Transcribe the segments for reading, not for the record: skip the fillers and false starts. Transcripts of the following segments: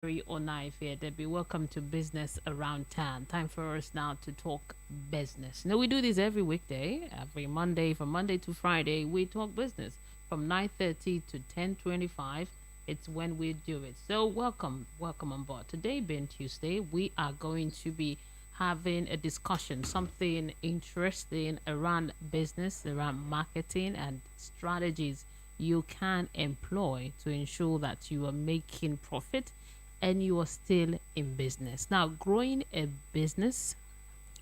Onaife Debbie. Welcome to Business Around Town. Time for us now to talk business. Now we do this every weekday, every Monday, from Monday to Friday. We talk business from 9:30 to 10:25. It's when we do it. So welcome on board. Today being Tuesday, we are going to be having a discussion, something interesting around business, around marketing and strategies you can employ to ensure that you are making profit and you are still in business. Now, growing a business,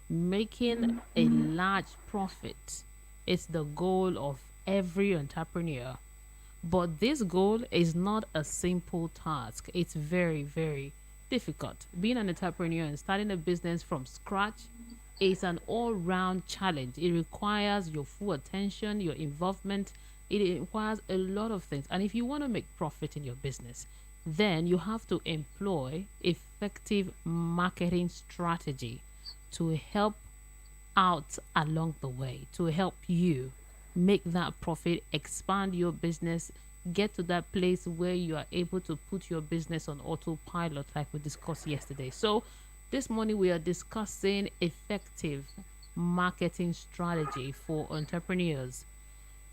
making a large profit is the goal of every entrepreneur. But this goal is not a simple task. It's very, very difficult. Being an entrepreneur and starting a business from scratch is an all round challenge. It requires your full attention, your involvement. It requires a lot of things. And if you want to make profit in your business, then you have to employ effective marketing strategy to help out along the way, to help you make that profit, expand your business, get to that place where you are able to put your business on autopilot, like we discussed yesterday. So, this morning we are discussing effective marketing strategy for entrepreneurs.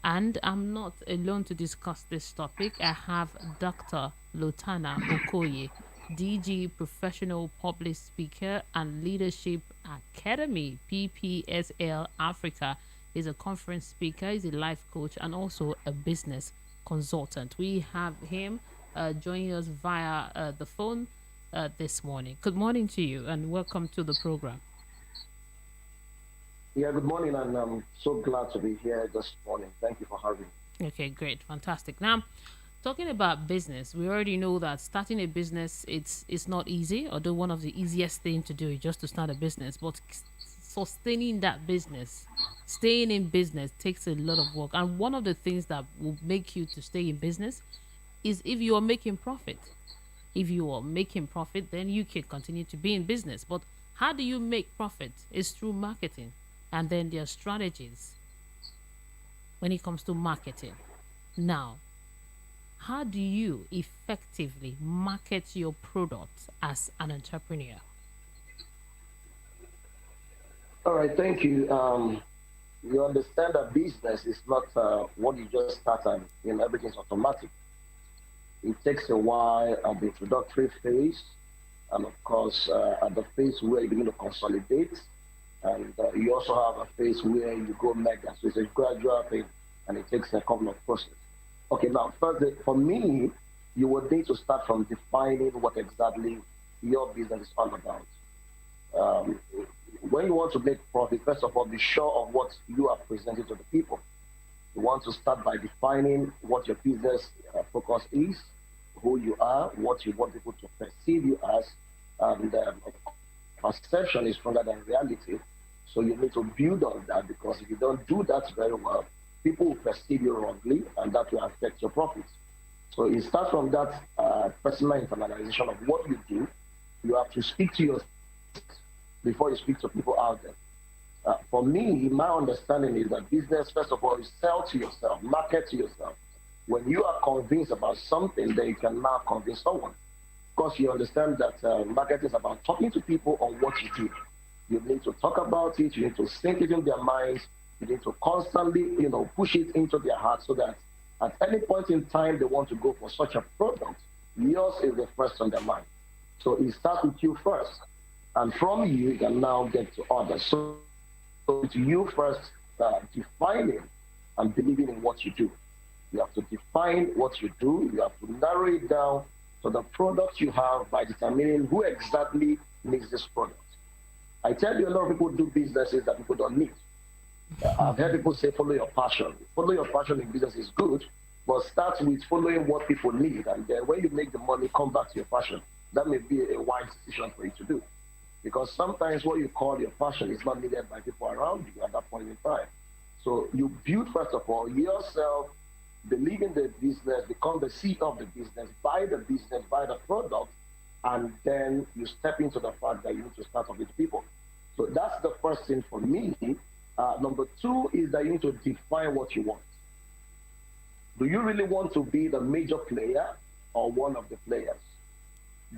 And I'm not alone to discuss this topic. I have Dr. Lotanna Okoye, DG Professional Public Speaker and Leadership Academy, PPSL Africa. He's a conference speaker, he's a life coach, and also a business consultant. We have him joining us via the phone this morning. Good morning to you and welcome to the program. Yeah, good morning, and I'm so glad to be here this morning. Thank you for having me. Okay, great, fantastic. Now, talking about business, we already know that starting a business it's not easy. Although one of the easiest thing to do is just to start a business, but sustaining that business, staying in business takes a lot of work. And one of the things that will make you to stay in business is if you are making profit. If you are making profit, then you can continue to be in business. But how do you make profit? It's through marketing, and then there are strategies when it comes to marketing. Now, how do you effectively market your product as an entrepreneur? All right, thank you. You understand that business is not what you just start and everything's automatic. It takes a while at the introductory phase, and of course, at the phase where you begin to consolidate, and you also have a phase where you go mega. So it's a gradual thing, and it takes a couple of processes. Okay, now, first, for me, you would need to start from defining what exactly your business is all about. Um, when you want to make profit, first of all, be sure of what you are presenting to the people. You want to start by defining what your business focus is, who you are, what you want people to perceive you as, and perception is stronger than reality. So you need to build on that because if you don't do that very well, people will perceive you wrongly, and that will affect your profits. So it starts from that personal internalization of what you do. You have to speak to yourself before you speak to people out there. For me, my understanding is that business, first of all, is sell to yourself, market to yourself. When you are convinced about something, then you can now convince someone. Because you understand that marketing is about talking to people on what you do. You need to talk about it. You need to sink it in their minds. You need to constantly, push it into their hearts so that at any point in time they want to go for such a product, yours is the first on their mind. So it starts with you first. And from you, you can now get to others. So it's you first defining and believing in what you do. You have to define what you do. You have to narrow it down to the product you have by determining who exactly needs this product. I tell you, a lot of people do businesses that people don't need. I've heard people say, follow your passion. Follow your passion in business is good, but start with following what people need. And then when you make the money, come back to your passion. That may be a wise decision for you to do. Because sometimes what you call your passion is not needed by people around you at that point in time. So you build, first of all, yourself, believe in the business, become the CEO of the business, buy the product, and then you step into the fact that you need to start off with people. So that's the first thing for me. Number two is that you need to define what you want. Do you really want to be the major player or one of the players?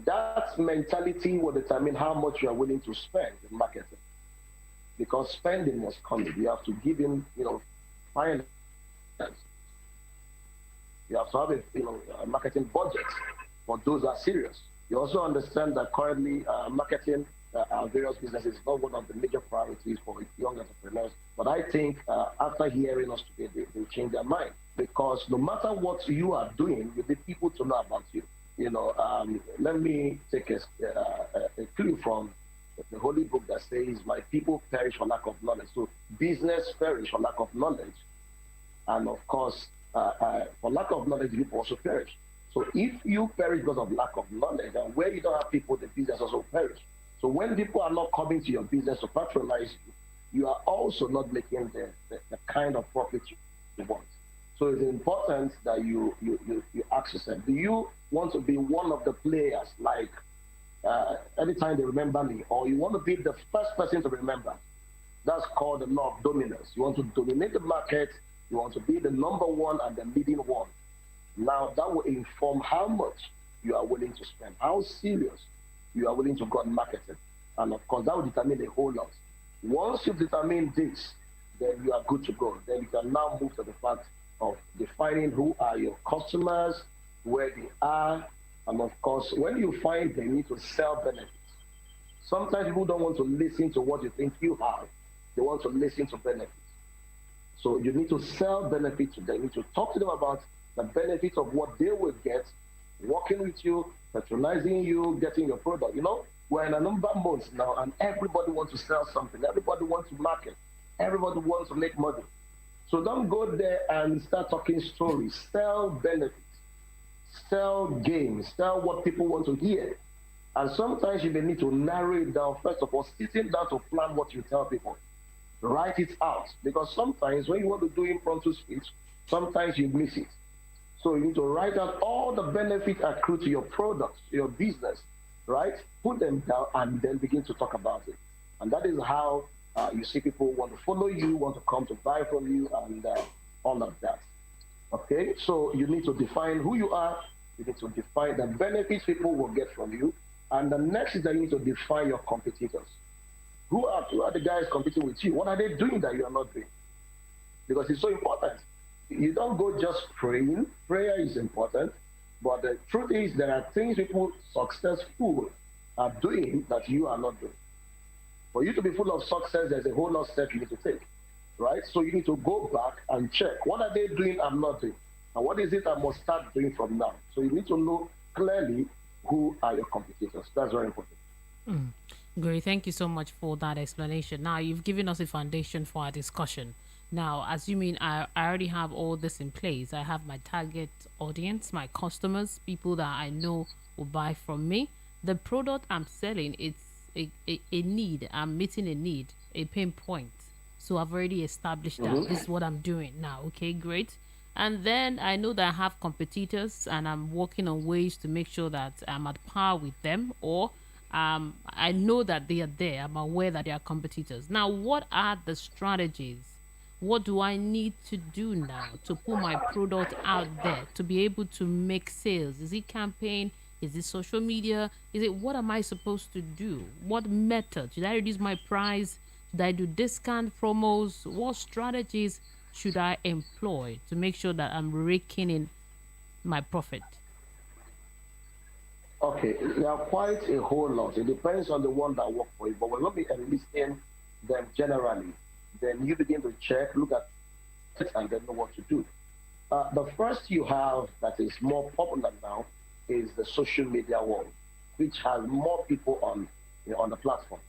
That mentality will determine how much you are willing to spend in marketing, because spending must come in. You have to give in, finance. You have to have a marketing budget for those that are serious. You also understand that currently marketing various businesses is not one of the major priorities for young entrepreneurs. But I think after hearing us today, they change their mind, because no matter what you are doing, you need people to know about you. Let me take a clue from the holy book that says, "My people perish for lack of knowledge." So business perish for lack of knowledge, and of course, for lack of knowledge, people also perish. So if you perish because of lack of knowledge, and where you don't have people, the business also perish. So when people are not coming to your business to patronize you, you are also not making the kind of profit you want. So it's important that you ask yourself, do you want to be one of the players, like anytime they remember me, or you want to be the first person to remember? That's called the law of dominance. You want to dominate the market, you want to be the number one and the leading one. Now, that will inform how much you are willing to spend, how serious you are willing to go on marketing. And of course, that will determine a whole lot. Once you've determined this, then you are good to go. Then you can now move to the fact of defining who are your customers, where they are, and of course, when you find them, you need to sell benefits. Sometimes people don't want to listen to what you think you have, they want to listen to benefits. So you need to sell benefits to them. You need to talk to them about the benefits of what they will get working with you, patronizing you, getting your product. We're in a number of months now, and everybody wants to sell something. Everybody wants to market. Everybody wants to make money. So don't go there and start talking stories. Sell benefits, sell games, sell what people want to hear. And sometimes you may need to narrow it down. First of all, sitting down to plan what you tell people. Write it out, because sometimes when you want to do impromptu speech, sometimes you miss it. So you need to write out all the benefits accrue to your product, your business, right? Put them down and then begin to talk about it. And that is how you see people want to follow you, want to come to buy from you, and all of that. Okay, so you need to define who you are. You need to define the benefits people will get from you. And the next is that you need to define your competitors. Who are the guys competing with you? What are they doing that you are not doing? Because it's so important. You don't go just praying. Prayer is important, but the truth is there are things people successful are doing that you are not doing. For you to be full of success, there's a whole lot of steps you need to take, right? So you need to go back and check, what are they doing I'm not doing, and what is it I must start doing from now. So you need to know clearly who are your competitors. That's very important. Mm. Great. Thank you so much for that explanation. Now, you've given us a foundation for our discussion. Now, assuming I already have all this in place, I have my target audience, my customers, people that I know will buy from me. The product I'm selling, it's a need. I'm meeting a need, a pain point. So I've already established that. This is what I'm doing now. Okay, great. And then I know that I have competitors and I'm working on ways to make sure that I'm at par with them, or I know that they are there. I'm aware that they are competitors. Now, what are the strategies? What do I need to do now to put my product out there to be able to make sales? Is it campaign? Is it social media? Is it, what am I supposed to do? What method? Should I reduce my price? Should I do discount promos? What strategies should I employ to make sure that I'm raking in my profit? Okay, there are quite a whole lot. It depends on the one that work for you, but we're going to be enlisting them generally. Then you begin to check, look at it, and then know what to do. The first you have that is more popular now is the social media world, which has more people on the platforms.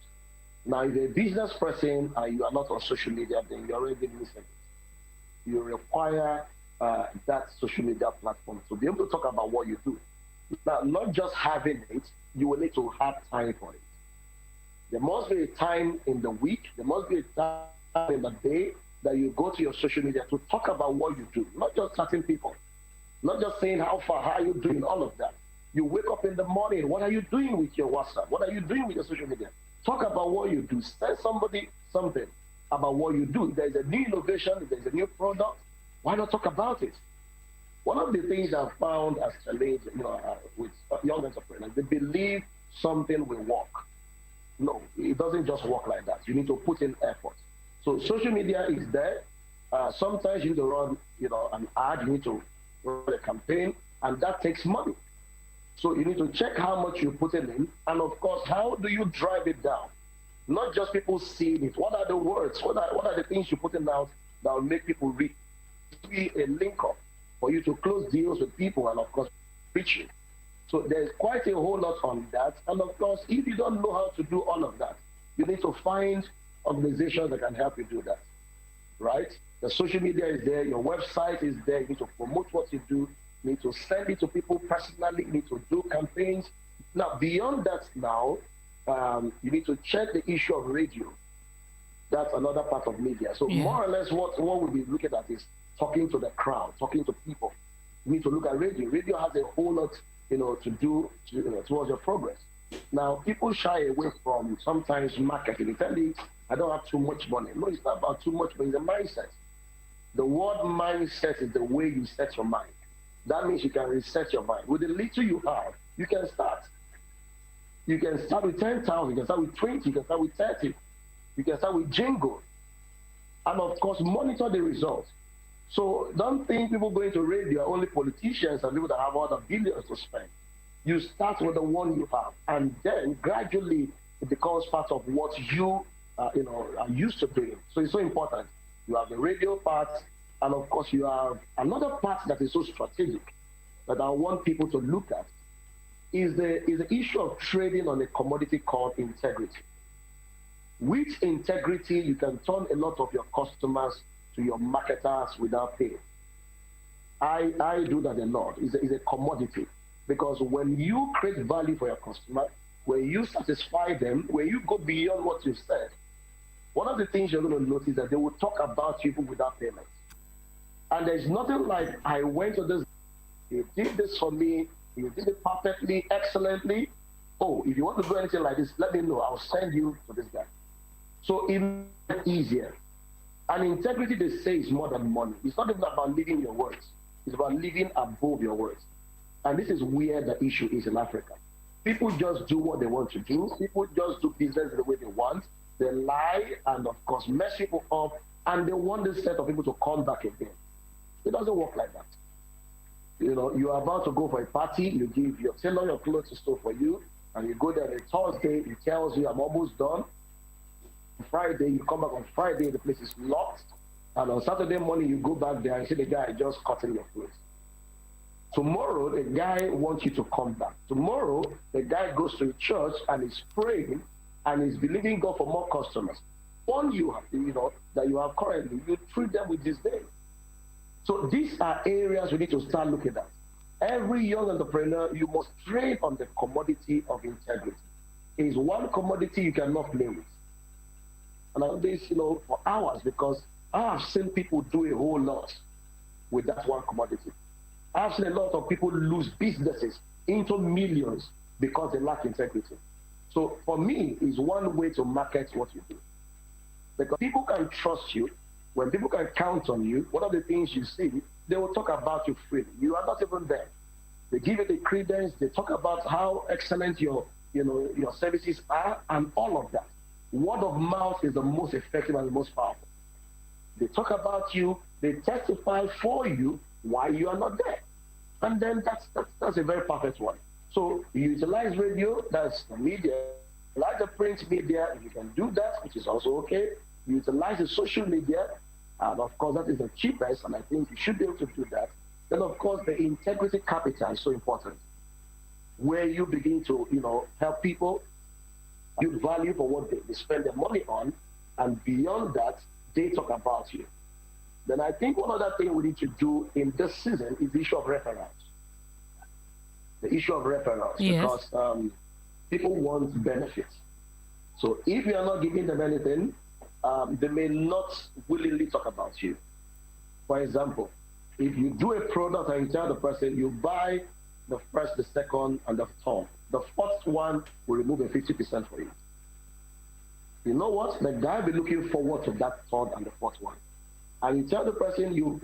Now, if you're a business person and you are not on social media, then you're already missing it. You require that social media platform to be able to talk about what you do. Now, not just having it, you will need to have time for it. There must be a time in the week, there must be a time in the day that you go to your social media to talk about what you do, not just chatting people, not just saying how far, how are you doing, all of that. You wake up in the morning, what are you doing with your WhatsApp? What are you doing with your social media? Talk about what you do. Send somebody something about what you do. If there's a new innovation, if there's a new product, why not talk about it? One of the things I've found as challenge, with young entrepreneurs, they believe something will work. No, it doesn't just work like that. You need to put in effort. So social media is there. Sometimes you need to run, an ad. You need to run a campaign, and that takes money. So you need to check how much you're putting in, and of course, how do you drive it down? Not just people seeing it. What are the words? What are the things you're putting out that will make people read? Be a link up for you to close deals with people, and of course, reach you. So there's quite a whole lot on that. And of course, if you don't know how to do all of that, you need to find organizations that can help you do that, right? The social media is there, your website is there, you need to promote what you do, you need to send it to people personally, you need to do campaigns. Now, beyond that now, you need to check the issue of radio. That's another part of media. So Yeah. more or less what we'll be looking at is talking to the crowd, talking to people. You need to look at radio. Radio has a whole lot, to do towards your progress. Now, people shy away from sometimes marketing. They tell you, I don't have too much money. No, it's not about too much money, it's a mindset. The word mindset is the way you set your mind. That means you can reset your mind. With the little you have, you can start. You can start with 10,000, you can start with 20, you can start with 30, you can start with jingle. And of course, monitor the results. So don't think people going to radio are only politicians and people that have other billions to spend. You start with the one you have, and then gradually it becomes part of what you, are used to doing. So it's so important. You have the radio part, and of course you have another part that is so strategic that I want people to look at is the issue of trading on a commodity called integrity. With integrity, you can turn a lot of your customers to your marketers without pay. I do that a lot. It's a commodity because when you create value for your customer, when you satisfy them, when you go beyond what you said, one of the things you're going to notice that they will talk about you without payment. And there's nothing like I went to this, he did this for me, he did it perfectly, excellently. Oh, if you want to do anything like this, let me know. I'll send you to this guy. So it makes it easier. And integrity, they say, is more than money. It's not even about living your words. It's about living above your words. And this is where the issue is in Africa. People just do what they want to do. People just do business the way they want. They lie and, of course, mess people up. And they want this set of people to come back again. It doesn't work like that. You are about to go for a party. You tailor your clothes to store for you. And you go there on a Thursday. He tells you, I'm almost done. Friday, you come back on Friday, the place is locked. And on Saturday morning, you go back there and see the guy just cutting your clothes. Tomorrow, the guy wants you to come back. Tomorrow, the guy goes to the church and is praying and is believing God for more customers. One you have, that you have currently, you treat them with disdain. So these are areas we need to start looking at. Every young entrepreneur, you must trade on the commodity of integrity. It is one commodity you cannot play with. And I do this, for hours because I have seen people do a whole lot with that one commodity. I've seen a lot of people lose businesses into millions because they lack integrity. So for me, it's one way to market what you do. Because people can trust you, when people can count on you, one of the things you see, they will talk about you freely. You are not even there. They give you the credence, they talk about how excellent your services are and all of that. Word of mouth is the most effective and the most powerful. They talk about you, they testify for you why you are not there. And then that's a very perfect one. So you utilize radio, that's the media. Like the print media, if you can do that, which is also okay. You utilize the social media, and of course that is the cheapest, and I think you should be able to do that. Then of course the integrity capital is so important, where you begin to help people build value for what they spend their money on, and beyond that, they talk about you. Then I think one other thing we need to do in this season is the issue of referrals. The issue of referrals, Yes. because people want benefits. So if you are not giving them anything, they may not willingly talk about you. For example, if you do a product and you tell the person you buy the first, the second, and the third, the fourth one will remove a 50% for you. You know what? The guy will be looking forward to that third and the fourth one. And you tell the person you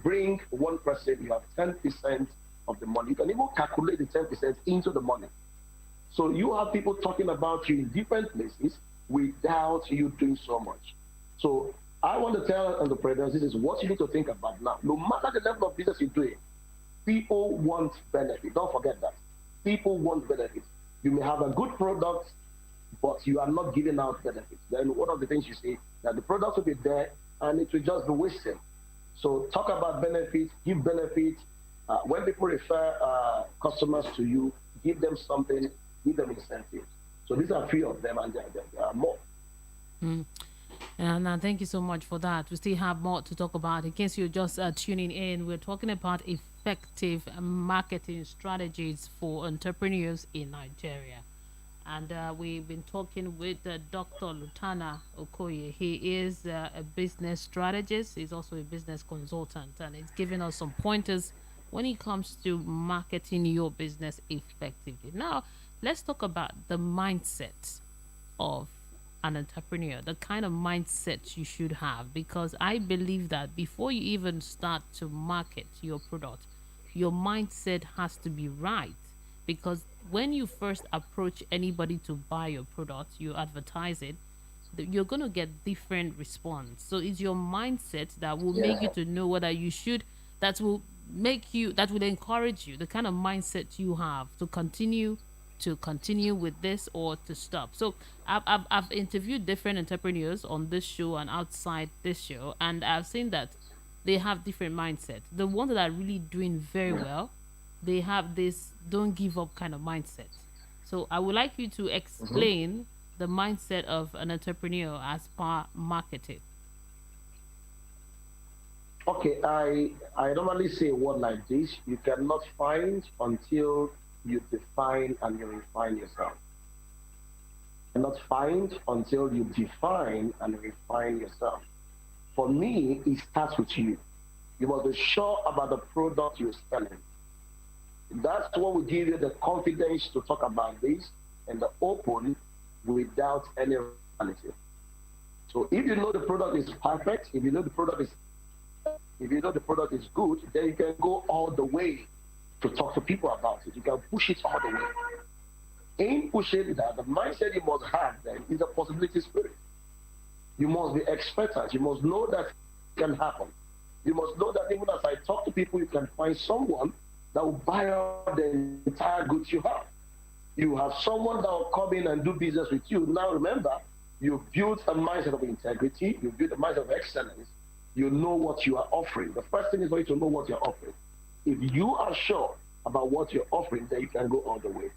bring 1%, you have 10% of the money. You can even calculate the 10% into the money. So you have people talking about you in different places without you doing so much. So I want to tell entrepreneurs this is what you need to think about now. No matter the level of business you're doing, people want benefit. Don't forget that. People want benefit. You may have a good product, but you are not giving out benefits. Then one of the things you say that the product will be there and it will just be wasted. So talk about benefits, give benefits. When people refer customers to you, give them something, give them incentives. So these are a few of them, and there are more. And thank you so much for that. We still have more to talk about. In case you're just tuning in, we're talking about effective marketing strategies for entrepreneurs in Nigeria. And we've been talking with Dr. Lotanna Okoye. He is a business strategist. He's also a business consultant, and he's giving us some pointers when it comes to marketing your business effectively. Now, let's talk about the mindset of an entrepreneur, the kind of mindset you should have, because I believe that before you even start to market your product, your mindset has to be right. Because when you first approach anybody to buy your product, you advertise it, you're going to get different response. So it's your mindset that will make you Yeah. to know whether you should, that will make you, that will encourage you, the kind of mindset you have to continue with this or to stop. So I've interviewed different entrepreneurs on this show and outside this show, and I've seen that they have different mindset. The ones that are really doing very well, they have this don't give up kind of mindset. So I would like you to Mhm. explain the mindset of an entrepreneur as per marketing. Okay, I normally say a word like this: you cannot find until you define and you refine yourself. Cannot find until you define and refine yourself. For me, it starts with you. You must be sure about the product you're selling. That's what will give you the confidence to talk about this in the open without any reality. So if you know the product is perfect, if you know the product is good, then you can go all the way to talk to people about it. You can push it all the way. In pushing that, the mindset you must have then is a possibility spirit. You must be expectant. You must know that it can happen. You must know that even as I talk to people, you can find someone that will buy out the entire goods you have. You have someone that will come in and do business with you. Now remember, you built a mindset of integrity, you built a mindset of excellence. You know what you are offering. The first thing is for you to know what you're offering. If you are sure about what you're offering, then you can go all the way.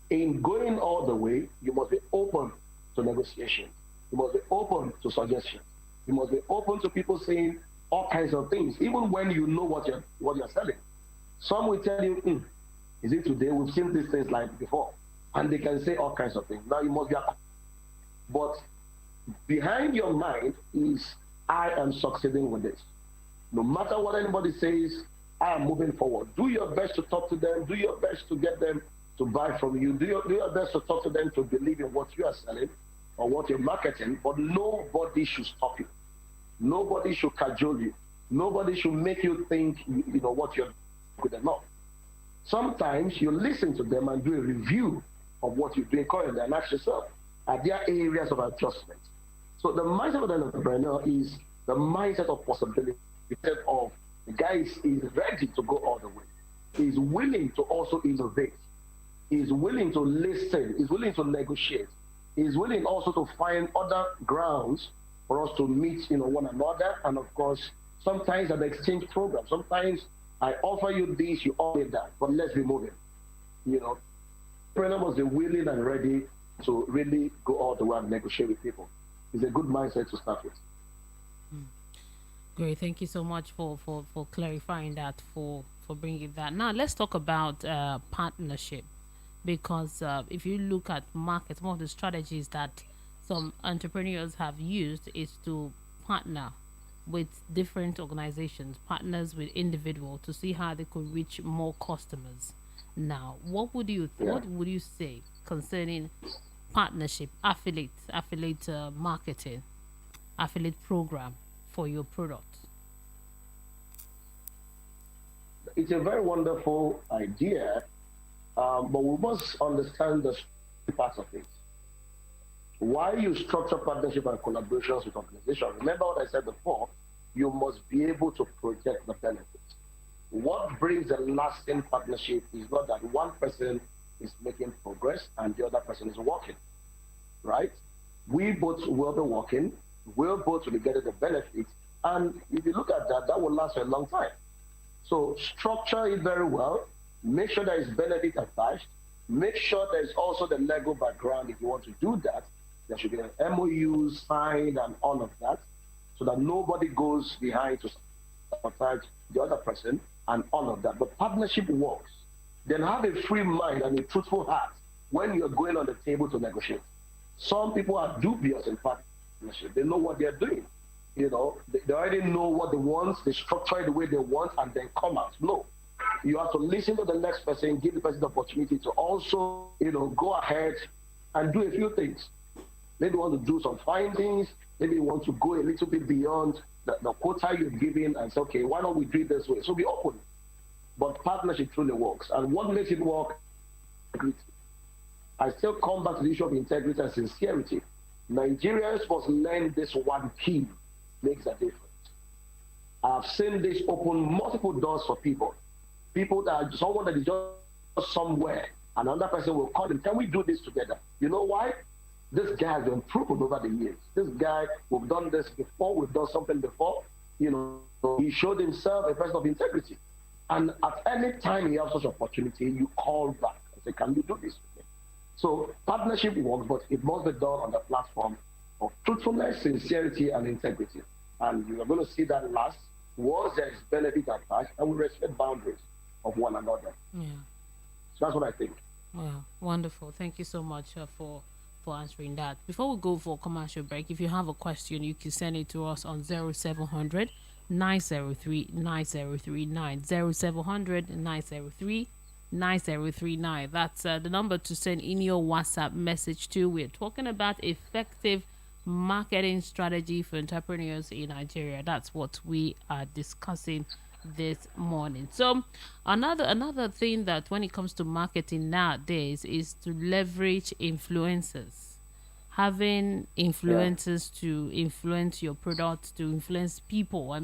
In going all the way, you must be open to negotiation. You must be open to suggestions. You must be open to people saying all kinds of things, even when you know what you're selling. Some will tell you, is it today? We've seen these things like before. And they can say all kinds of things. Now you must be, but behind your mind is, I am succeeding with this. No matter what anybody says, I am moving forward. Do your best to talk to them. Do your best to get them to buy from you. Do your best to talk to them to believe in what you are selling or what you're marketing. But nobody should stop you. Nobody should cajole you. Nobody should make you think you know what you're good enough. Sometimes you listen to them and do a review of what you're doing currently and ask yourself, are there areas of adjustment? So the mindset of an entrepreneur is the mindset of possibility, instead of the guy is ready to go all the way. He's willing to also innovate. He's willing to listen. He's willing to negotiate. He's willing also to find other grounds for us to meet, one another. And of course, sometimes an exchange program. Sometimes I offer you this, you offer that, but let's be moving. You know, entrepreneur must be willing and ready to really go all the way and negotiate with people. It's a good mindset to start with. Great, thank you so much for clarifying that, for bringing that. Now let's talk about partnership, because if you look at markets, one of the strategies that some entrepreneurs have used is to partner with different organizations, partners with individuals to see how they could reach more customers. Now, Yeah. what would you say concerning partnership, affiliate marketing, affiliate program for your product? It's a very wonderful idea, but we must understand the part of it. Why you structure partnership and collaborations with organizations? Remember what I said before, you must be able to project the benefits. What brings a lasting partnership is not that one person is making progress and the other person is working, right? We both will be working, we'll both will be getting the benefits. And if you look at that, that will last for a long time. So structure it very well. Make sure there is benefit attached. Make sure there is also the legal background. If you want to do that, there should be an MOU signed and all of that, so that nobody goes behind to sabotage the other person and all of that. But partnership works. Then have a free mind and a truthful heart when you're going on the table to negotiate. Some people are dubious in partnership. They know what they're doing. They already know what they want, they structure it the way they want, and then come out. No. You have to listen to the next person, give the person the opportunity to also, go ahead and do a few things. Maybe you want to do some findings, maybe you want to go a little bit beyond the quota you're giving and say, okay, why don't we do it this way? So be open. But partnership truly works. And what makes it work? Integrity. I still come back to the issue of integrity and sincerity. Nigerians must learn this one key makes a difference. I've seen this open multiple doors for people. People that someone that is just somewhere, another person will call them, can we do this together? You know why? This guy has been proven over the years. This guy, we've done this before, we've done something before. He showed himself a person of integrity. And at any time he has such opportunity, you call back and say, can you do this with me? So partnership works, but it must be done on the platform of truthfulness, sincerity, and integrity. And you are going to see that last once there is benefit attached and we respect boundaries of one another. Yeah. So that's what I think. Wow, wonderful. Thank you so much for answering that. Before we go for commercial break, if you have a question, you can send it to us on 0700 903 9039. 0700 903 9039. That's the number to send in your WhatsApp message to. We're talking about effective marketing strategy for entrepreneurs in Nigeria. That's what we are discussing this morning. So another thing that when it comes to marketing nowadays is to leverage influencers. Having Yeah. influencers to influence your product, to influence people,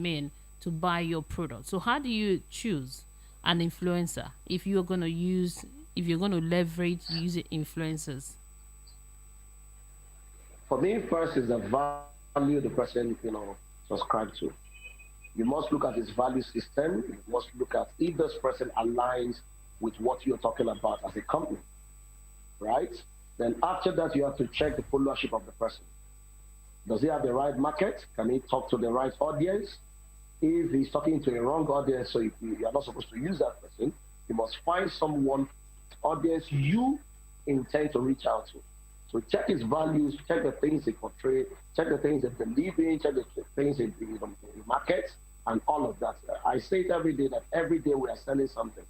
to buy your product. So how do you choose an influencer if you're going to leverage using influencers? For me, first is the value the person, subscribe to. You must look at his value system. You must look at if this person aligns with what you're talking about as a company, right? Then after that, you have to check the followership of the person. Does he have the right market? Can he talk to the right audience? If he's talking to a wrong audience, so if you are not supposed to use that person, you must find someone audience you intend to reach out to. So check his values, check the things he portrays, check the things he believe in, check the things he markets, and all of that. I say it every day that every day we are selling something.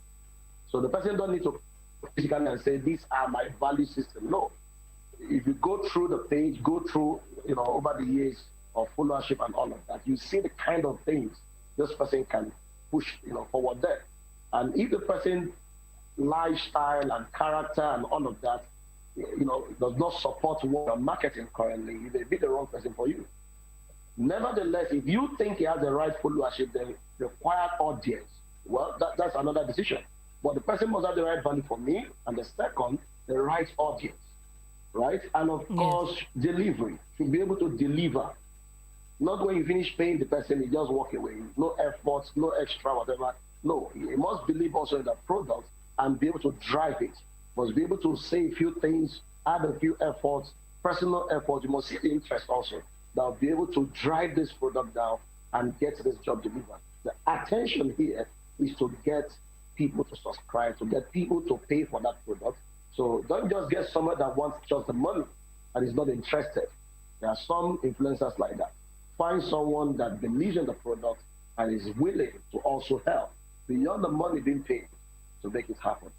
So the person don't need to physically and say, these are my value system. No. If you go through the page, go through, over the years of followership and all of that, you see the kind of things this person can push, forward there. And if the person lifestyle and character and all of that, does not support what you're marketing currently, you may be the wrong person for you. Nevertheless, if you think he has the right followership, the required audience, well, that's another decision. But the person must have the right value for me, and the second, the right audience, right? And of Yes. course, delivery. Should be able to deliver. Not when you finish paying the person, you just walk away. No efforts, no extra, whatever. No, you must believe also in the product and be able to drive it. Must be able to say a few things, add a few efforts, personal efforts. You must see the interest also. That will be able to drive this product down and get this job delivered. The attention here is to get people to subscribe, to get people to pay for that product. So don't just get someone that wants just the money and is not interested. There are some influencers like that. Find someone that believes in the product and is willing to also help beyond the money being paid to make it happen.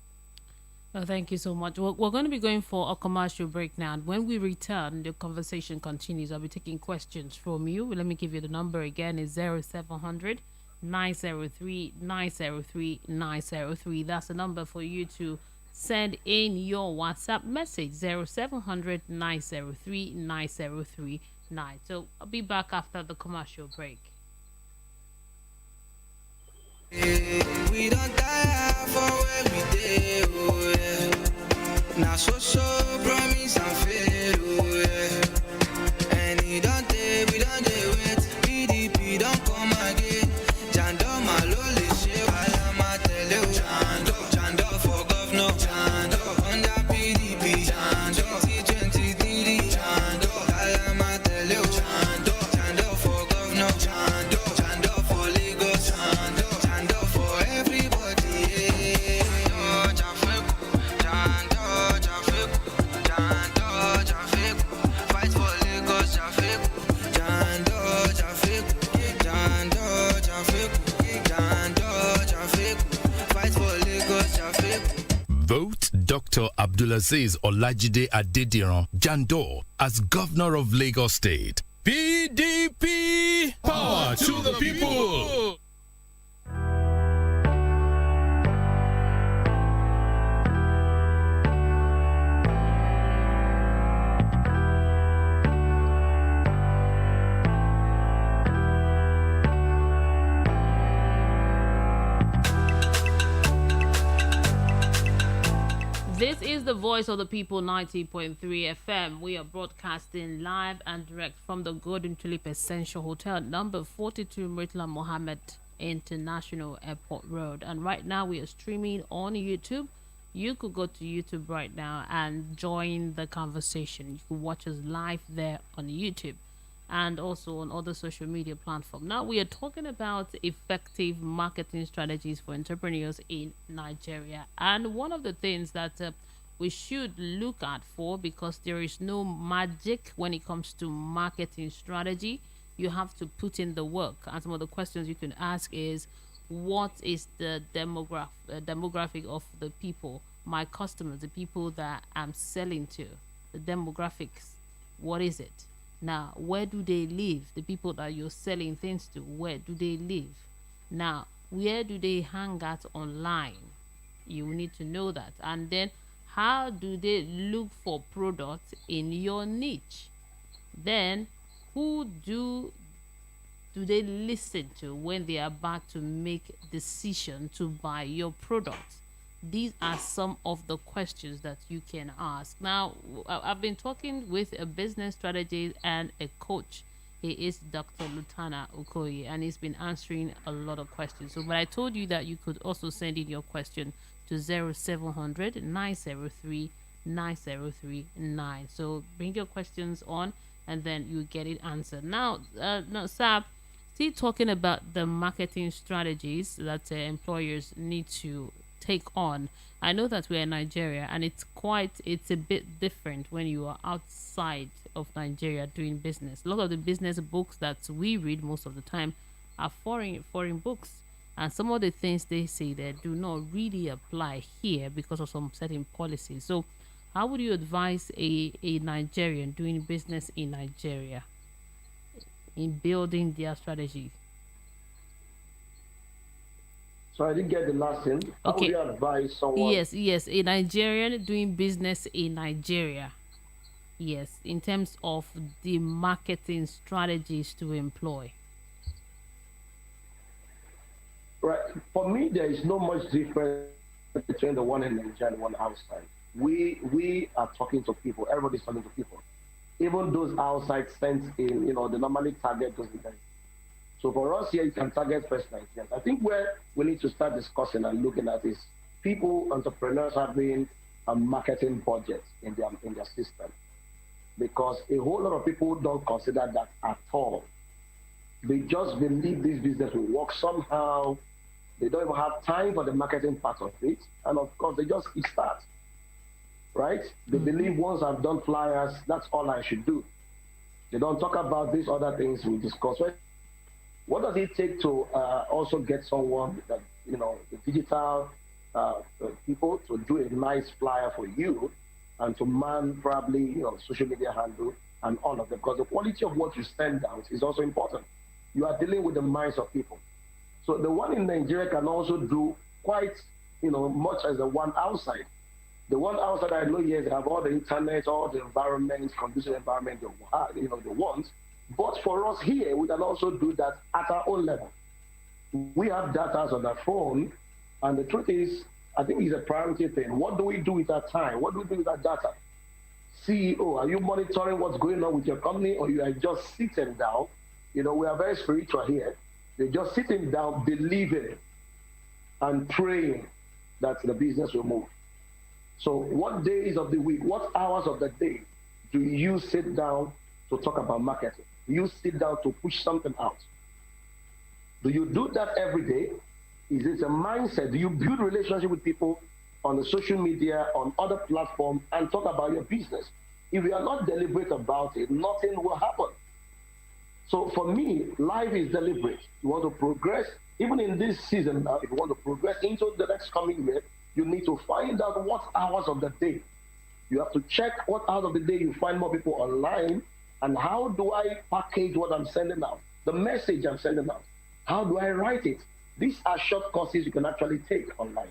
Oh, thank you so much. We're going to be going for a commercial break now. And when we return, the conversation continues. I'll be taking questions from you. Let me give you the number again. It's 0700 903 903 903. That's the number for you to send in your WhatsApp message 0700 903 9039. So I'll be back after the commercial break. We don't die for where we did, oh yeah. Now so promise and fail, oh yeah. And we don't wait. PDP don't come again. Jando malole she wala matele, Jando for governor, Jando under PDP, Jando 2023, Jando wala matele, Jando for governor, Jando for Lagos, Jando for everybody. Jando, fight for Lagos, Jando, fight for Lagos, Vote Dr. Abdulaziz Olajide Adediran Jandor as Governor of Lagos State. PDP! Power to the people! This is the voice of the people 90.3 FM. We are broadcasting live and direct from the Golden Tulip Essential Hotel, number 42 Murtala Mohammed International Airport Road. And right now we are streaming on YouTube. You could go to YouTube right now and join the conversation. You can watch us live there on YouTube and also on other social media platforms. Now we are talking about effective marketing strategies for entrepreneurs in Nigeria, and one of the things that we should look at for, because there is no magic when it comes to marketing strategy. You have to put in the work, and some of the questions you can ask is, what is the demographic of the people, my customers, the people that I'm selling to, the demographics, what is it? Now, where do they live? The people that you're selling things to, where do they live? Now, where do they hang out online? You need to know that. And then, how do they look for products in your niche? Then, who do they listen to when they are about to make decision to buy your product? These are some of the questions that you can ask. Now, I've been talking with a business strategist and a coach. He is Dr. Lotanna Okoye, and he's been answering a lot of questions. So, but I told you that you could also send in your question to 0700 903 9039. So, bring your questions on, and then you get it answered. Now, Sab, still talking about the marketing strategies that employers need to take on. I know that we're in Nigeria, and it's a bit different when you are outside of Nigeria doing business. A lot of the business books that we read most of the time are foreign books, and some of the things they say there do not really apply here because of some certain policies. So how would you advise a Nigerian doing business in Nigeria in building their strategy? So I didn't get the last thing. How would you advise someone? Yes, a Nigerian doing business in Nigeria. Yes, in terms of the marketing strategies to employ. Right. For me, there is no much difference between the one in Nigeria and the one outside. We are talking to people. Everybody's talking to people. Even those outside sent in, they normally target those events. So for us here, you can target first Nigerians. I think where we need to start discussing and looking at is people, entrepreneurs having a marketing budget in their system, because a whole lot of people don't consider that at all. They just believe this business will work somehow. They don't even have time for the marketing part of it, and of course, they just kickstart. Right? They believe once I've done flyers, that's all I should do. They don't talk about these other things we discussed. What does it take to also get someone that, the digital people to do a nice flyer for you and to man probably, social media handle and all of them? Because the quality of what you send out is also important. You are dealing with the minds of people. So the one in Nigeria can also do quite, much as the one outside. The one outside I know, yes, they have all the internet, all the environment, conducive environment they want. But for us here, we can also do that at our own level. We have data on our phone, and the truth is, I think it's a priority thing. What do we do with our time? What do we do with our data? CEO, are you monitoring what's going on with your company, or you are just sitting down? We are very spiritual here. You're just sitting down, believing and praying that the business will move. So, what days of the week, what hours of the day do you sit down to talk about marketing? Do you sit down to push something out? Do you do that every day? Is it a mindset? Do you build relationship with people on the social media, on other platforms, and talk about your business? If you are not deliberate about it, nothing will happen. So for me, life is deliberate. You want to progress, even in this season now, if you want to progress into the next coming year, you need to find out what hours of the day. You have to check what hours of the day you find more people online, and how do I package what I'm sending out, the message I'm sending out. How do I write it? These are short courses you can actually take online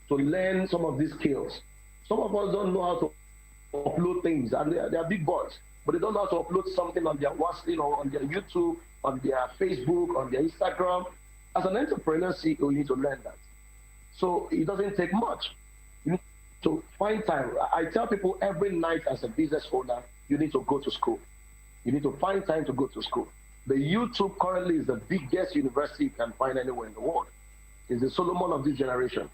to learn some of these skills. Some of us don't know how to upload things, and they are big boys, but they don't know how to upload something on their WhatsApp, on their YouTube, on their Facebook, on their Instagram. As an entrepreneur CEO, you need to learn that. So it doesn't take much. You need to find time. I tell people every night as a business owner, you need to go to school. You need to find time to go to school. The YouTube currently is the biggest university you can find anywhere in the world. It's the Solomon of this generation.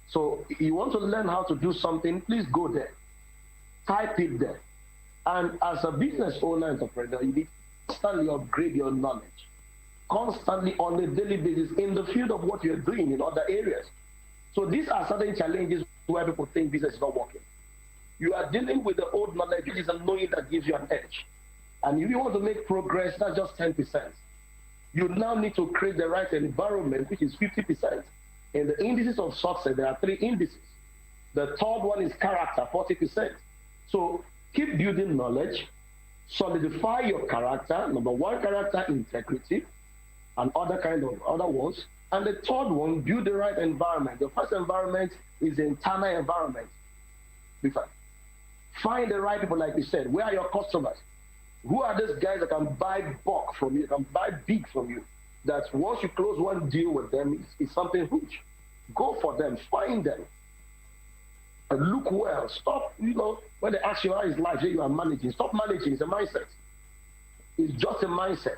So if you want to learn how to do something, please go there. Type it there. And as a business owner, entrepreneur, you need to constantly upgrade your knowledge. Constantly on a daily basis in the field of what you're doing in other areas. So these are certain challenges where people think business is not working. You are dealing with the old knowledge, which is a knowing that gives you an edge. And if you want to make progress, that's just 10%. You now need to create the right environment, which is 50%. In the indices of success, there are 3 indices. The third one is character, 40%. So keep building knowledge, solidify your character. Number 1, character, integrity, and other ones. And the third one, build the right environment. The first environment is the internal environment. Find the right people, like you said. Where are your customers? Who are those guys that can buy bulk from you, can buy big from you? That once you close one deal with them, it's something huge. Go for them, find them. And look well. Stop, when they ask you how is life, you are managing. Stop managing, it's a mindset. It's just a mindset.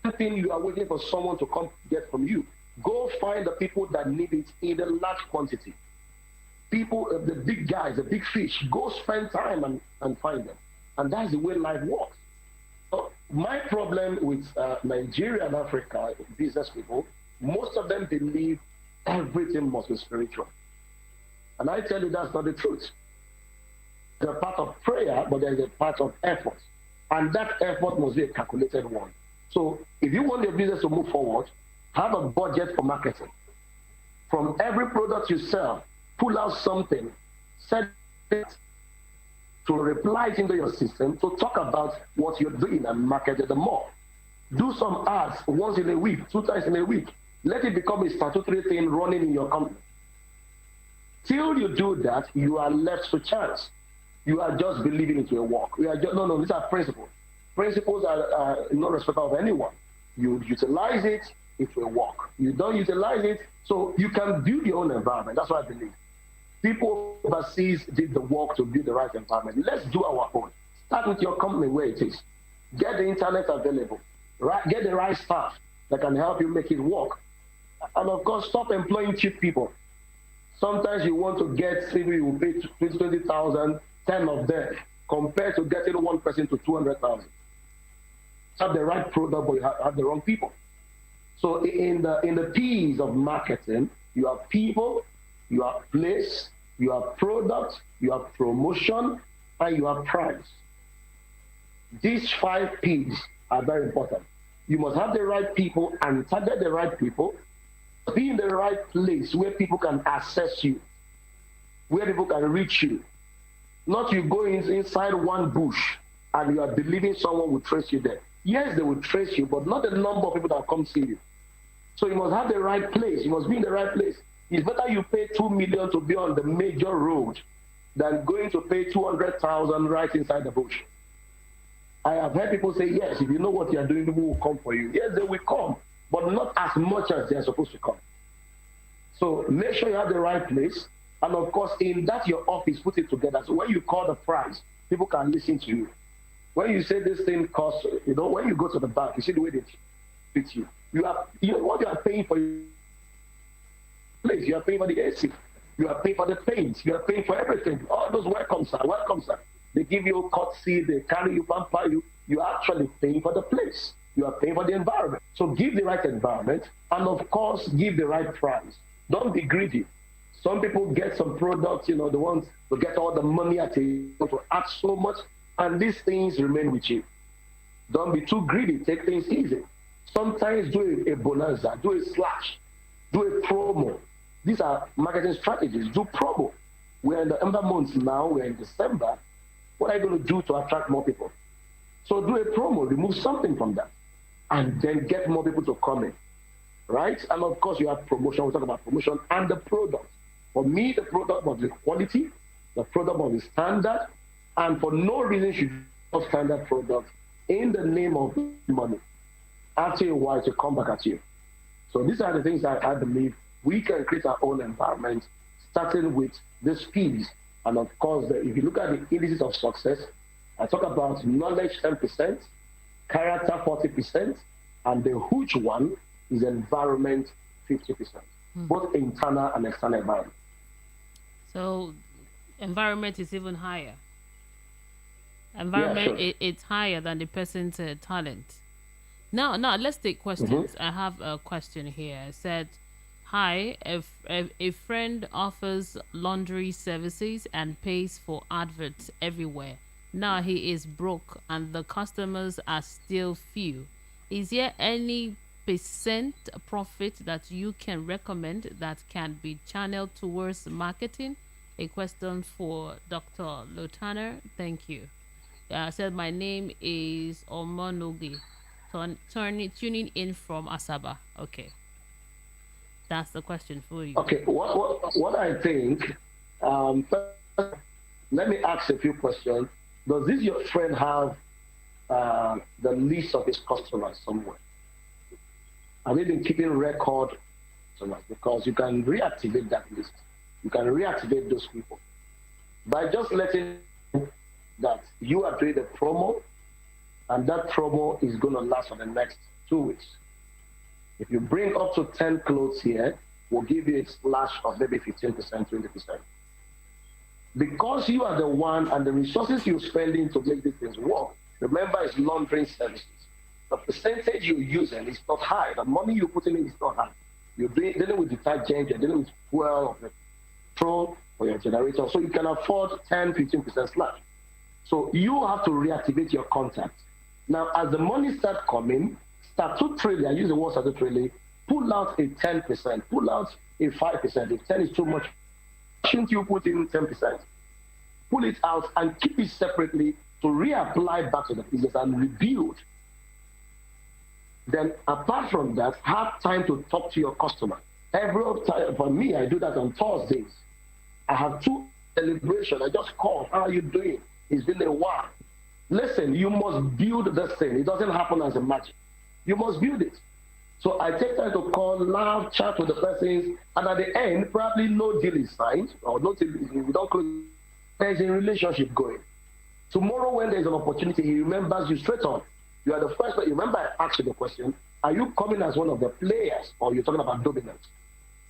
Something you are waiting for someone to come get from you. Go find the people that need it in a large quantity. People, the big guys, the big fish, go spend time and find them. And that's the way life works. So my problem with Nigeria and Africa business people, most of them believe everything must be spiritual. And I tell you that's not the truth. There's a part of prayer, but there's a part of effort. And that effort must be a calculated one. So if you want your business to move forward, have a budget for marketing. From every product you sell, pull out something, set it to reply it into your system to talk about what you're doing and market it more. Do some ads once in a week, 2 times in a week. Let it become a statutory thing running in your company. Till you do that, you are left to chance. You are just believing it will work. We are just, no, these are principles. Principles are not respectful of anyone. You utilize it, it will work. You don't utilize it, so you can build your own environment. That's what I believe. People overseas did the work to build the right environment. Let's do our own. Start with your company where it is. Get the internet available. Right? Get the right staff that can help you make it work. And of course, stop employing cheap people. Sometimes you want to get, maybe you will pay 20,000, 10 of them, compared to getting one person to 200,000. Have the right product, but you have the wrong people. So in the P's of marketing, you have people, you have place, you have product, you have promotion, and you have price. These 5 P's are very important. You must have the right people and target the right people. Be in the right place where people can access you, where people can reach you. Not you go inside one bush and you are believing someone will trace you there. Yes, they will trace you, but not the number of people that come see you. So you must have the right place. You must be in the right place. It's better you pay 2 million to be on the major road than going to pay 200,000 right inside the bush. I have heard people say, yes, if you know what you are doing, people will come for you. Yes, they will come, but not as much as they are supposed to come. So make sure you have the right place. And of course, in that your office, put it together. So when you call the price, people can listen to you. When you say this thing costs, when you go to the bank, you see the way they treat you. What you are paying for your place, you are paying for the AC, you are paying for the paint, you are paying for everything. All those welcome, sir, welcome, sir. They give you a courtesy, they carry you, pamper you. You are actually paying for the place. You are paying for the environment. So give the right environment, and of course, give the right price. Don't be greedy. Some people get some products, the ones to get all the money at a to add so much, and these things remain with you. Don't be too greedy. Take things easy. Sometimes do a bonanza, do a slash, do a promo. These are marketing strategies. Do promo. We're in the Ember months now. We're in December. What are you going to do to attract more people? So do a promo. Remove something from that, and then get more people to come in, right? And of course, you have promotion. We talk about promotion and the product. For me, the product was the quality, the product was the standard, and for no reason should you not standard product in the name of money. After a while, to come back at you. So these are the things that I believe we can create our own environment, starting with the skills. And of course, if you look at the indices of success, I talk about knowledge 10%, character 40%, and the huge one is environment 50%, both internal and external environment. So environment is even higher. Environment, Yeah, sure. it's higher than the person's talent. Now let's take questions. I have a question here. It said, "Hi, if a friend offers laundry services and pays for adverts everywhere. Now he is broke and the customers are still few. Is there any percent profit that you can recommend that can be channeled towards marketing?" A question for Dr. Lotanna. Thank you. Said my name is Omonogi. Tuning in from Asaba. Okay, that's the question for you. Okay, what I think, first, let me ask a few questions. Does this your friend have the list of his customers somewhere? Have they been keeping record of customers? Because you can reactivate that list. You can reactivate those people by just letting that you are doing a promo, and that promo is going to last for the next 2 weeks. If you bring up to 10 clothes here, we'll give you a splash of maybe 15%, 20%. Because you are the one, and the resources you're spending to make these things work, remember, it's laundering services. The percentage you're using is not high. The money you're putting in is not high. You're dealing with detergent, you're dealing with fuel, petrol for your generator. So you can afford 10, 15% slash. So you have to reactivate your contact. Now, as the money starts coming, statutorily, I use the word statutorily, pull out a 10%, pull out a 5%. If 10 is too much, shouldn't you put in 10%? Pull it out and keep it separately to reapply back to the business and rebuild. Then, apart from that, have time to talk to your customer. Every time, for me, I do that on Thursdays. I have 2 celebrations. I just call, how are you doing? It's been a while. Listen, you must build this thing. It doesn't happen as a magic. You must build it. So I take time to call, laugh, chat with the persons, and at the end, probably no deal is signed, or no deal is, we don't close. There's a relationship going. Tomorrow, when there's an opportunity, he remembers you straight on. You are the first one. Remember, I asked you the question, are you coming as one of the players, or you're talking about dominance?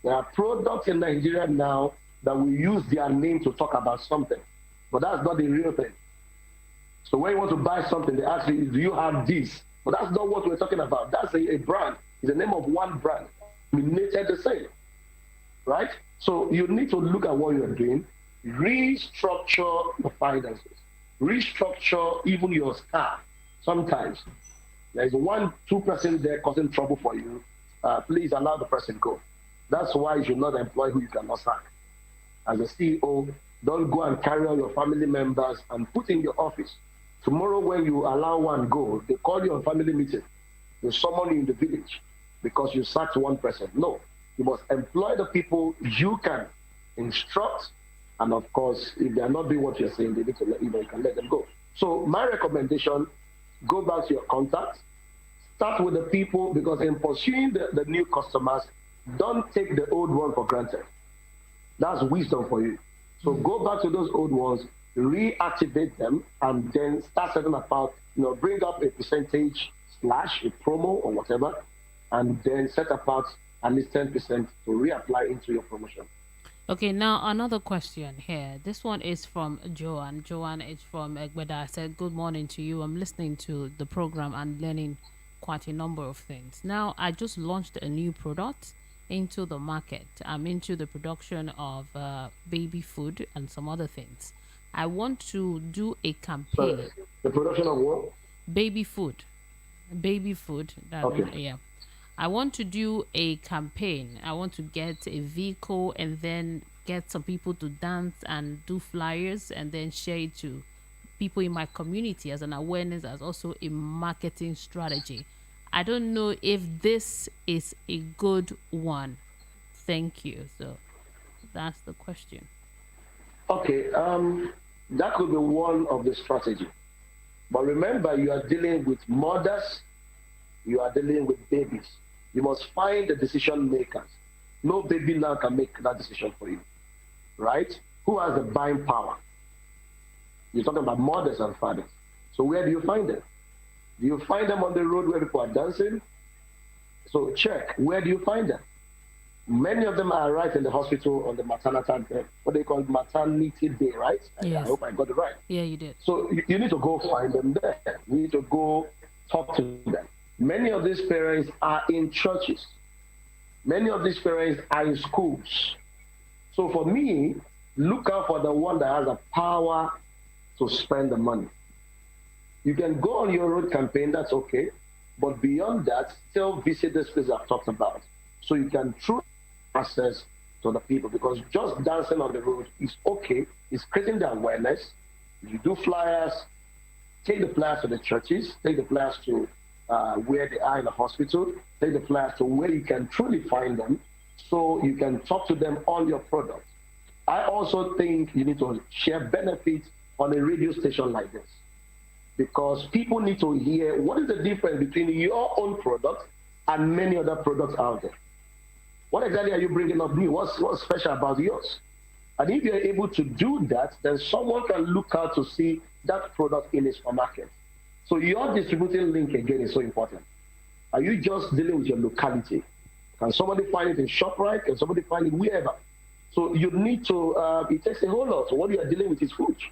There are products in Nigeria now that will use their name to talk about something, but that's not the real thing. So when you want to buy something, they ask you, do you have this? But that's not what we're talking about. That's a brand. It's the name of one brand, nominated the same, right? So you need to look at what you're doing, restructure the finances, restructure even your staff. Sometimes there's 1, 2 persons there causing trouble for you. Please allow the person go. That's why you should not employ who you cannot sack. As a CEO, don't go and carry all your family members and put in your office. Tomorrow, when you allow one go, they call you on family meeting. They summon you in the village. because you sacked one person. No, you must employ the people you can instruct, and of course, if they are not doing what you're saying, they need to let you know you can let them go. So my recommendation: go back to your contacts, start with the people, because in pursuing the new customers, don't take the old one for granted. That's wisdom for you. So go back to those old ones, reactivate them, and then start setting apart, bring up a percentage slash a promo or whatever, and then set apart at least 10% to reapply into your promotion. Okay, now another question here. This one is from Joanne. Joanne is from Egbeda. I said, good morning to you. I'm listening to the program and learning quite a number of things. Now, I just launched a new product into the market. I'm into the production of baby food and some other things. I want to do a So campaign. the production of what? Baby food. Baby food. Okay. Yeah. I want to do a campaign. I want to get a vehicle and then get some people to dance and do flyers and then share it to people in my community as an awareness, as also a marketing strategy. I don't know if this is a good one. Thank you. So that's the question. Okay, that could be one of the strategy. But remember, you are dealing with mothers, you are dealing with babies. You must find the decision makers. No baby now can make that decision for you, right? Who has the buying power? You're talking about mothers and fathers. So where do you find them? Do you find them on the road where people are dancing? So check, where do you find them? Many of them are right in the hospital on the maternity, what they call maternity day, right? I Yes. hope I got it right. Yeah, you did. So you need to go find them there. You need to go talk to them. Many of these parents are in churches. Many of these parents are in schools. So for me, look out for the one that has the power to spend the money. You can go on your road campaign, that's okay. But beyond that, still visit this place I've talked about. So you can truly access to the people, because just dancing on the road is okay. It's creating the awareness. You do flyers, take the flyers to the churches, take the flyers to where they are in the hospital, take the flyers to where you can truly find them, so you can talk to them on your product. I also think you need to share benefits on a radio station like this, because people need to hear what is the difference between your own product and many other products out there. What exactly are you bringing up new? What's special about yours? And if you're able to do that, then someone can look out to see that product in its market. So your distributing link again is so important. Are you just dealing with your locality? Can somebody find it in ShopRite? Can somebody find it wherever? So you need to, it takes a whole lot. So what you are dealing with is huge.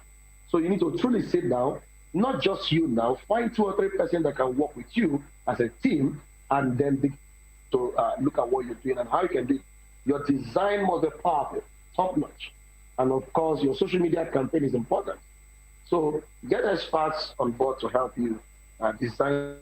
So you need to truly sit down, not just you now, find 2 or 3 persons that can work with you as a team, and then begin to look at what you're doing and how you can do it. Your design must be powerful, top notch. And of course, your social media campaign is important. So get experts on board to help you design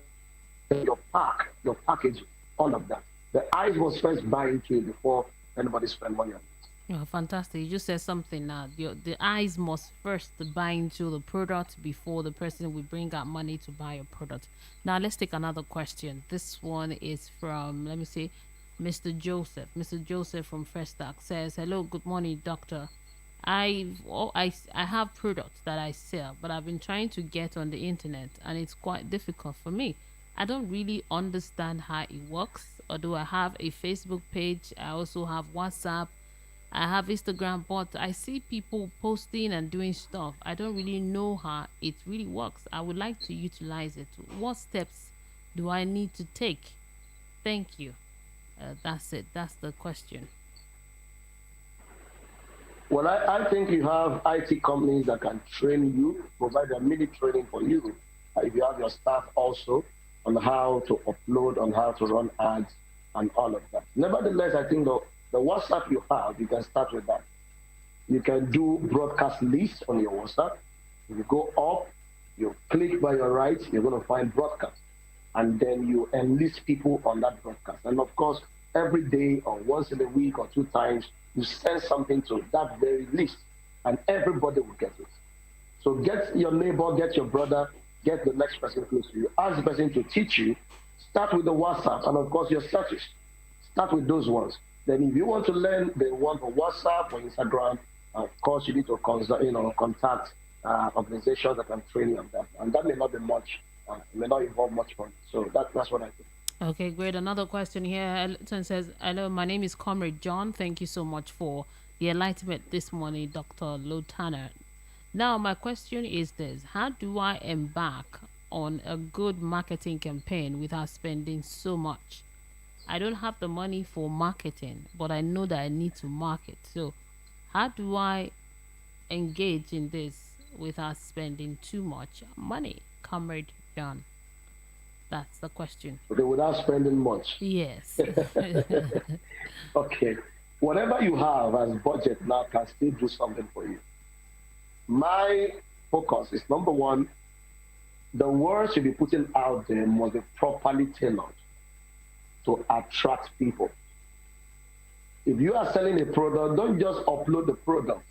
your pack, your package, all of that. The eyes must first buy into it before anybody spend money on it. Oh, fantastic. You just said something now. The eyes must first buy into the product before the person will bring out money to buy a product. Now, let's take another question. This one is from, let me see, Mr. Joseph. Mr. Joseph from Festac says, hello, good morning, doctor. I have products that I sell, but I've been trying to get on the internet and it's quite difficult for me. I don't really understand how it works. Although I have a Facebook page, I also have WhatsApp, I have Instagram, but I see people posting and doing stuff. I don't really know how it really works. I would like to utilize it. What steps do I need to take? Thank you. That's it. That's the question. Well, I think you have IT companies that can train you, provide a mini training for you. If you have your staff also on how to upload, on how to run ads, and all of that. Nevertheless, I think the WhatsApp you have, you can start with that. You can do broadcast lists on your WhatsApp. If you go up, you click by your right, you're going to find broadcast. And then you enlist people on that broadcast. And of course, every day or once in a week or 2 times, you send something to that very list, and everybody will get it. So get your neighbor, get your brother, get the next person close to you. Ask the person to teach you Start with the WhatsApp and of course your status. Start with those ones. Then if you want to learn the one for WhatsApp or Instagram, of course you need to contact organizations that can train you on that. And that may not be much, it may not involve much money. So that's what I think. Okay, great. Another question here. Elton says, hello, my name is Comrade John. Thank you so much for the enlightenment this morning, Dr. Lotanna. Now, my question is this: how do I embark on a good marketing campaign without spending so much? I don't have the money for marketing, but I know that I need to market. So, how do I engage in this without spending too much money? Comrade John, that's the question. Okay, without spending much. Yes. Okay. Whatever you have as budget now can still do something for you. My focus is number one, the words you'll be putting out there must be properly tailored to attract people. If you are selling a product, don't just upload the product.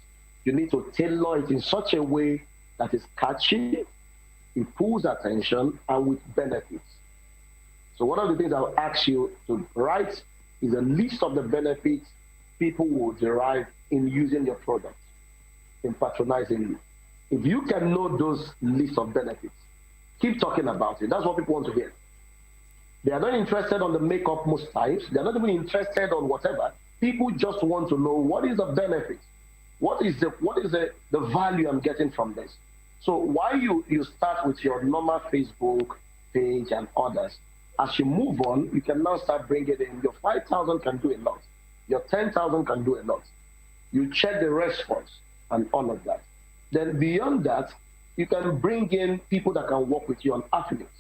You need to tailor it in such a way that is catchy, it pulls attention, and with benefits. So one of the things I'll ask you to write is a list of the benefits people will derive in using your product, in patronizing you. If you can know those lists of benefits, keep talking about it. That's what people want to hear. They are not interested on the makeup most times. They're not even interested on whatever. People just want to know what is the benefit, what is the value I'm getting from this. So while you start with your normal Facebook page and others, as you move on, you can now start bringing in your 5,000 can do a lot, your 10,000 can do a lot. You check the response and all of that. Then beyond that, you can bring in people that can work with you on affiliates,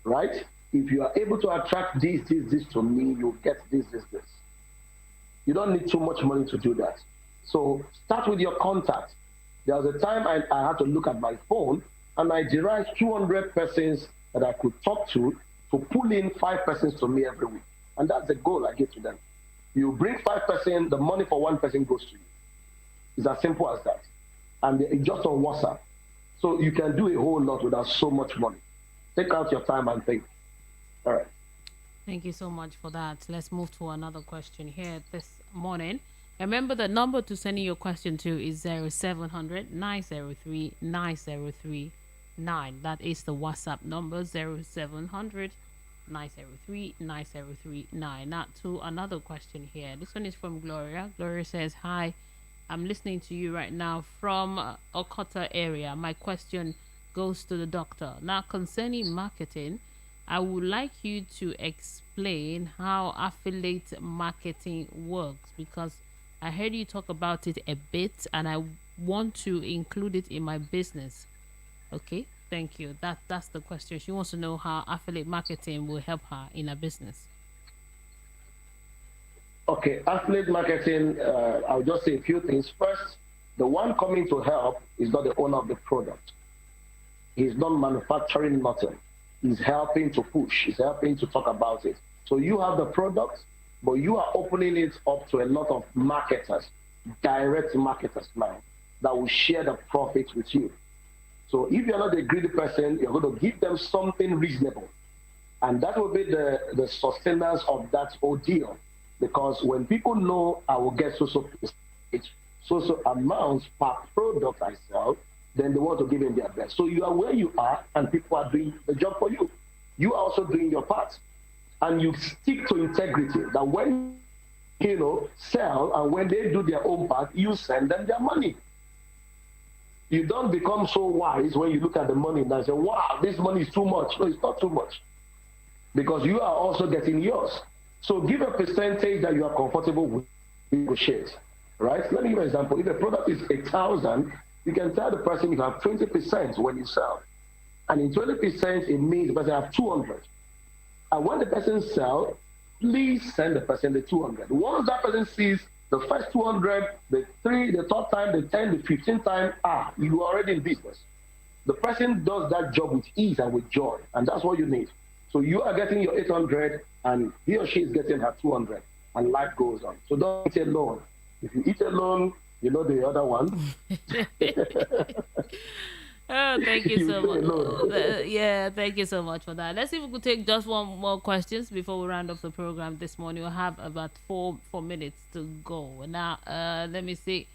right? If you are able to attract this to me, you'll get this. You don't need too much money to do that. So start with your contacts. There was a time I had to look at my phone and I derived 200 persons that I could talk to pull in 5 persons to me every week. And that's the goal I give to them. You bring 5 persons, the money for 1 person goes to you. It's as simple as that. And it's just on WhatsApp. So you can do a whole lot without so much money. Take out your time and think. All right. Thank you so much for that. Let's move to another question here this morning. Remember, the number to send in your question to is 0700 903 9039. That is the WhatsApp number, 0700 903 9039. Now to another question here. This one is from Gloria. Gloria says, hi, I'm listening to you right now from Okota area. My question goes to the doctor. Now, concerning marketing, I would like you to explain how affiliate marketing works, because I heard you talk about it a bit and I want to include it in my business. Okay, thank you. That's the question. She wants to know how affiliate marketing will help her in her business. Okay, affiliate marketing, I'll just say a few things. First, the one coming to help is not the owner of the product. He's not manufacturing nothing. He's helping to push. He's helping to talk about it. So you have the product, but you are opening it up to a lot of marketers, direct marketers now, that will share the profits with you. So if you're not a greedy person, you're going to give them something reasonable. And that will be the sustenance of that ordeal. Because when people know I will get so percentage, so amounts per product I sell, then they want to give in their best. So you are where you are, and people are doing the job for you. You are also doing your part. And you stick to integrity, that when sell and when they do their own part, you send them their money. You don't become so wise when you look at the money and say, wow, this money is too much. No, it's not too much. Because you are also getting yours. So give a percentage that you are comfortable with, negotiate, right? Let me give you an example. If a product is 1,000, you can tell the person you have 20% when you sell. And in 20%, it means the person have 200. And when the person sells, please send the person the 200. Once that person sees the first 200, the 3, the third time, the 10, the 15th time, you are already in business. The person does that job with ease and with joy, and that's what you need. So you are getting your 800, and he or she is getting her 200, and life goes on. So don't eat alone. If you eat alone, you know the other one. Oh, thank you You so stay much. alone. Yeah, thank you so much for that. Let's see if we could take just one more questions before we round up the program this morning. We'll have about four minutes to go. Now, let me see.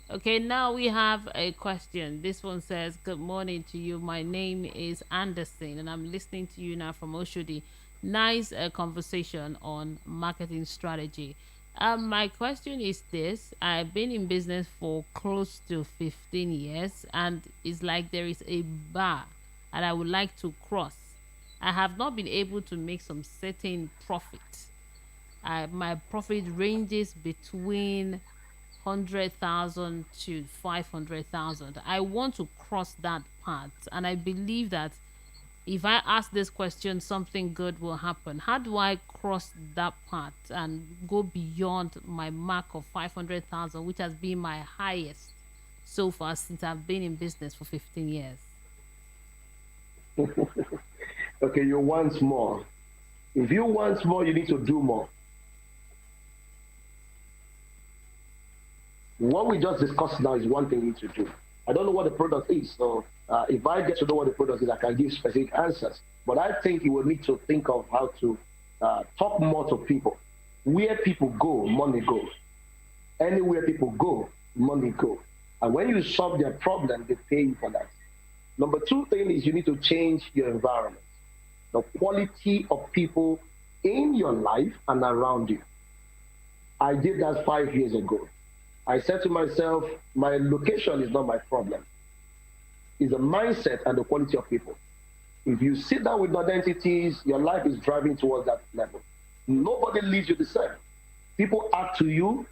Okay, now we have a question. This one says, "Good morning to you. My name is Anderson, and I'm listening to you now from Oshodi. Nice conversation on marketing strategy. My question is this: I've been in business for close to 15 years, and it's like there is a bar, and I would like to cross. I have not been able to make some certain profit. My profit ranges between 100,000 to 500,000. I want to cross that part, and I believe that if I ask this question, something good will happen. How do I cross that part and go beyond my mark of 500,000, which has been my highest so far since I've been in business for 15 years? Okay, you want more. If you want more, you need to do more. What we just discussed now is one thing you need to do. I don't know what the product is, so if I get to know what the product is, I can give specific answers. But I think you will need to think of how to talk more to people. Where people go, money goes. Anywhere people go, money goes. And when you solve their problem, they pay you for that. Number two thing is you need to change your environment, the quality of people in your life and around you. I did that 5 years ago. I said to myself, my location is not my problem. It's the mindset and the quality of people. If you sit down with identities, your life is driving towards that level. Nobody leaves you the same. People add to you,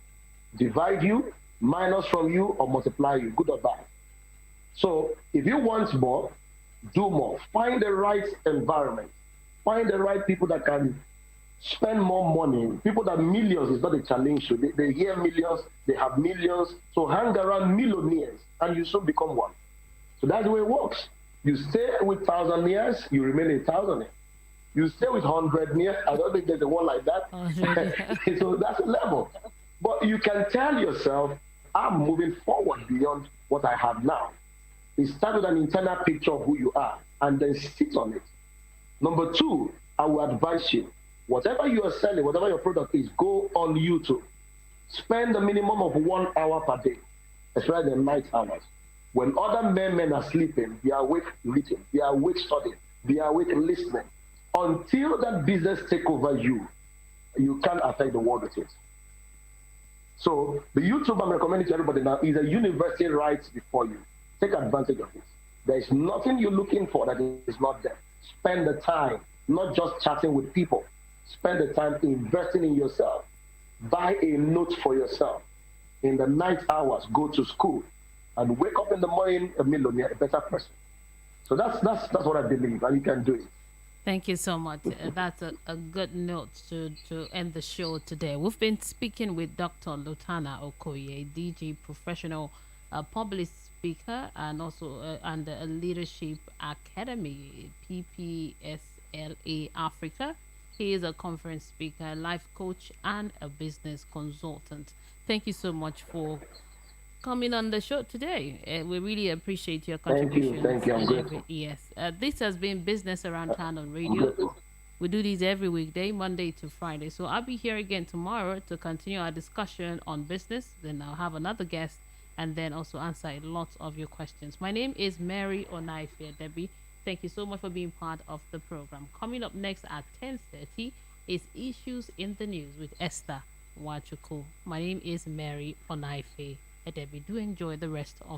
divide you, minus from you, or multiply you, good or bad. So if you want more, do more. Find the right environment. Find the right people that can spend more money. People that millions is not a challenge. They hear millions, they have millions. So hang around millionaires and you soon become one. So that's the way it works. You stay with thousandaires, you remain a thousandaire. You stay with hundredaires, I don't think there's a one like that. Already. So that's a level. But you can tell yourself, I'm moving forward beyond what I have now. It starts with an internal picture of who you are and then sit on it. Number two, I will advise you, whatever you are selling, whatever your product is, go on YouTube. Spend a minimum of 1 hour per day, especially the night hours. When other men are sleeping, they are awake reading, they are awake studying, they are awake listening. Until that business take over you, you can't affect the world with it. So the YouTube I'm recommending to everybody now is a university right before you. Take advantage of it. There is nothing you're looking for that is not there. Spend the time, not just chatting with people. Spend the time investing in yourself. Buy a note for yourself. In the night hours, go to school and wake up in the morning a millionaire, a better person. So that's what I believe, and you can do it. Thank you so much. That's a good note to end the show today. We've been speaking with Dr. Lotanna Okoye, DG professional, public speaker, and also under a leadership academy, PPSLA Africa. He is a conference speaker, life coach, and a business consultant. Thank you so much for coming on the show today. We really appreciate your Thank contributions you, I'm and every grateful. yes. This has been Business Around Town on I'm radio. grateful. We do these every weekday, Monday to Friday. So I'll be here again tomorrow to continue our discussion on business. Then I'll have another guest and then also answer lots of your questions. My name is Mary Onaifia Debbie. Thank you so much for being part of the program. Coming up next at 10:30 is Issues in the News with Esther Wachuku. My name is Mary Onaife Debbie. Do enjoy the rest of